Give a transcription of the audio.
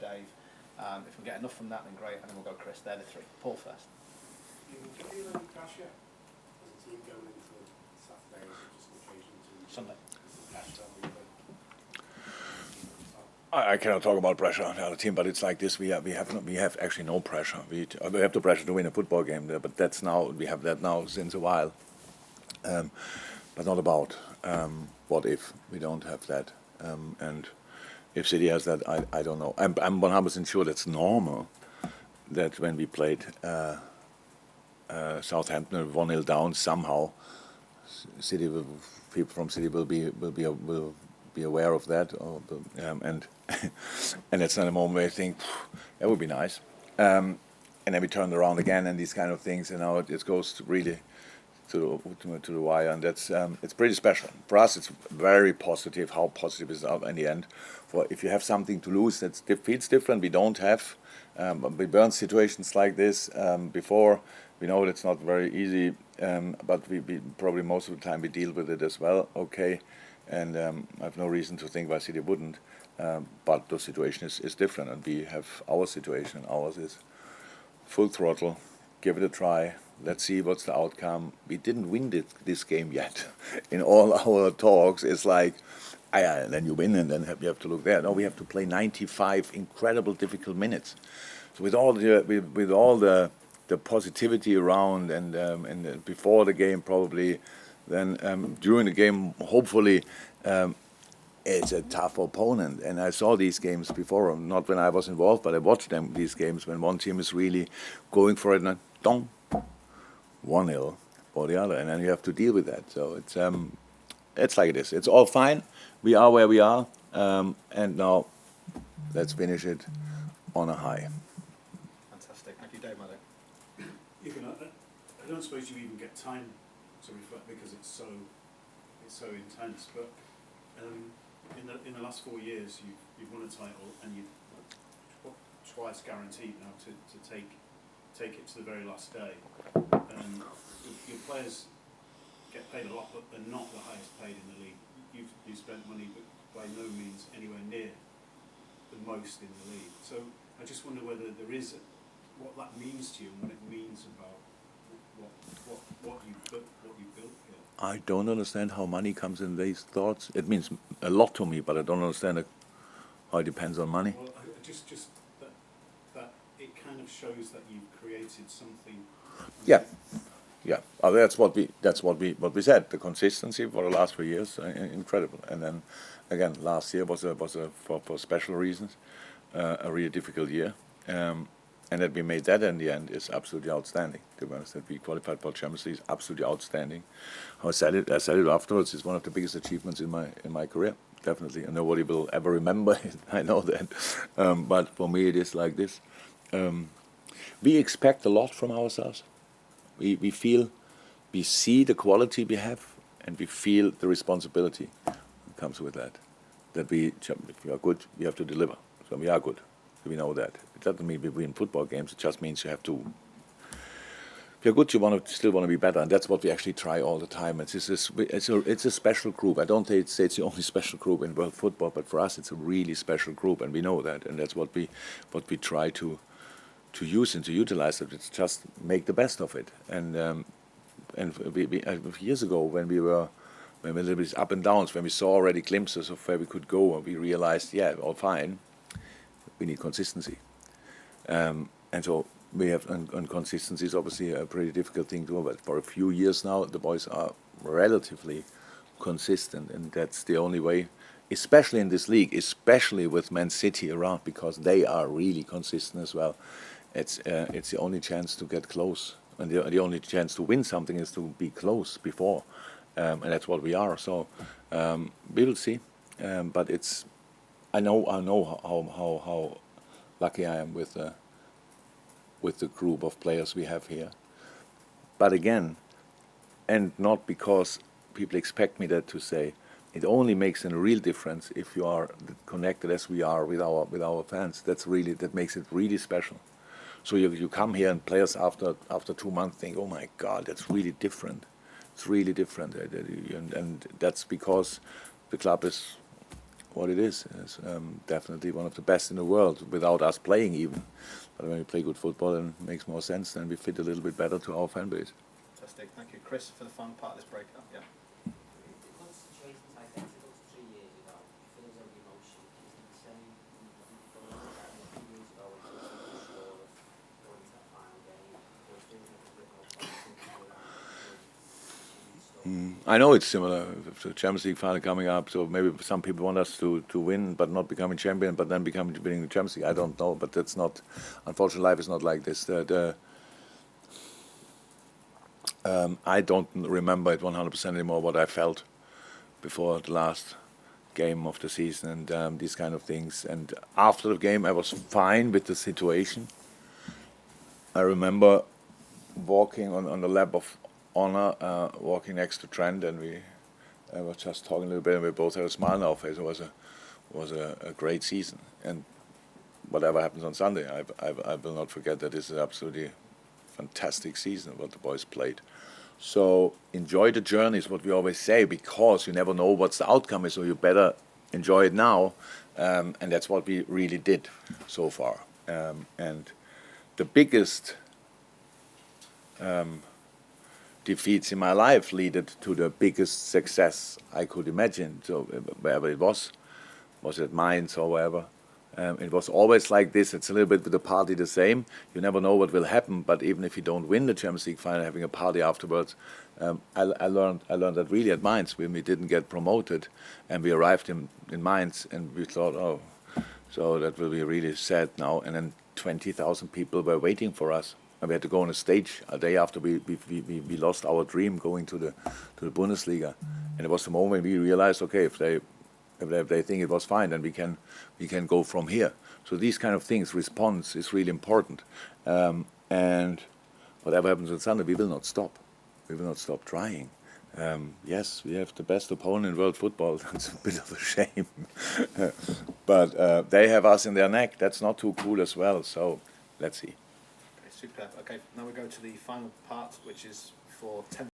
Dave. If we get enough from that, then great, and then we'll go Chris. They're the three. Paul first. Do you feel any pressure as a team going into Saturday, or just an occasion to Sunday? I cannot talk about pressure on the other team, but it's like this. We have actually no pressure. We have the pressure to win a football game there, but that's now we have that now since a while. But not about what if we don't have that, and if City has that, I don't know. I'm 100% sure that's normal. That when we played Southampton 1-0 down, somehow people from City will be aware of that, and and it's not a moment where you think that would be nice, and then we turned around again and these kind of things, and now it goes really to the wire, and that's it's pretty special for us. It's very positive. How positive is it in the end? For if you have something to lose, that feels different. We don't have. We burn situations like this before. We know it's not very easy, but we probably most of the time we deal with it as well. Okay. And I have no reason to think why City wouldn't. But the situation is different, and we have our situation. Ours is full throttle, give it a try, let's see what's the outcome. We didn't win this game yet. In all our talks, it's like, and then you win, and then you have to look there. No, we have to play 95 incredible, difficult minutes. So with all the positivity around, and before the game probably, then during the game, hopefully, it's a tough opponent. And I saw these games before, not when I was involved, but I watched these games when one team is really going for it, and dong, 1-0 or the other, and then you have to deal with that. So it's like it is. It's all fine. We are where we are, and now let's finish it on a high. Fantastic. Thank you, Dave. I don't suppose you even get time to reflect because it's so intense. But in the last 4 years, you've won a title, and you've twice guaranteed now to take it to the very last day. Your players get paid a lot, but they're not the highest paid in the league. You've spent money, but by no means anywhere near the most in the league. So I just wonder whether there is what that means to you, and what it means about what you've built here. I don't understand how money comes in these thoughts. It means a lot to me, but I don't understand how it depends on money. Well, just that it kind of shows that you've created something. Yeah. That's what we said. The consistency for the last 3 years, incredible. And then again, last year was for special reasons a really difficult year. And that we made that in the end is absolutely outstanding. To be honest, that we qualified for Champions League is absolutely outstanding. I said it afterwards. It's one of the biggest achievements in my career, definitely. And nobody will ever remember it. I know that. But for me, it is like this. We expect a lot from ourselves. We see the quality we have, and we feel the responsibility that comes with that. That if we are good, we have to deliver. So we are good. We know that. It doesn't mean we win football games. It just means you have to. If you're good, you still want to be better, and that's what we actually try all the time. It's a special group. I don't say it's the only special group in world football, but for us, it's a really special group, and we know that, and that's what we try to use and to utilize it. It's just make the best of it. And we years ago when we were a little bit up and downs, when we saw already glimpses of where we could go, and we realized, yeah, all fine. We need consistency, and so we have. And consistency is obviously a pretty difficult thing to do. But for a few years now, the boys are relatively consistent, and that's the only way. Especially in this league, especially with Man City around, because they are really consistent as well. It's the only chance to get close, and the only chance to win something is to be close before, and that's what we are. So we will see, but it's. I know how lucky I am with the group of players we have here. But again, and not because people expect me to say. It only makes a real difference if you are connected as we are with our fans. That makes it really special. So you come here and players after 2 months think, oh my God, that's really different. It's really different, and that's because the club is what it is. It's definitely one of the best in the world without us playing even. But when we play good football, then it makes more sense. Then we fit a little bit better to our fan base. Fantastic. Thank you, Chris, for the final part of this breakout. Yeah. Because situations like that, it was 3 years ago, feels of emotion. Is it the same from a few years ago when you were sure of going to that final game? Or is there a bit more positive to that? I know it's similar. If the Champions League final coming up, so maybe some people want us to win, but not becoming champion, but then winning the Champions League. I don't know, but that's not. Unfortunately, life is not like this. I don't remember it 100% anymore what I felt before the last game of the season and these kind of things. And after the game, I was fine with the situation. I remember walking on the lap of honor, walking next to Trent, and I was just talking a little bit, and we both had a smile on our face. It was a great season, and whatever happens on Sunday, I will not forget that this is absolutely fantastic season what the boys played. So enjoy the journey is what we always say, because you never know what's the outcome is, so you better enjoy it now, and that's what we really did so far. And the biggest defeats in my life led to the biggest success I could imagine. So wherever it was it Mainz or wherever, it was always like this. It's a little bit with the party the same. You never know what will happen, but even if you don't win the Champions League final, having a party afterwards. I learned that really at Mainz when we didn't get promoted, and we arrived in Mainz, and we thought, oh, so that will be really sad now. And then 20,000 people were waiting for us. And we had to go on a stage a day after we lost our dream going to the Bundesliga, and it was the moment we realized, okay, if they think it was fine, then we can go from here. So these kind of things, response is really important, and whatever happens on Sunday, we will not stop. We will not stop trying. Yes, we have the best opponent in world football. That's a bit of a shame, but they have us in their neck. That's not too cool as well. So let's see. Superb. Okay, now we go to the final part, which is for 10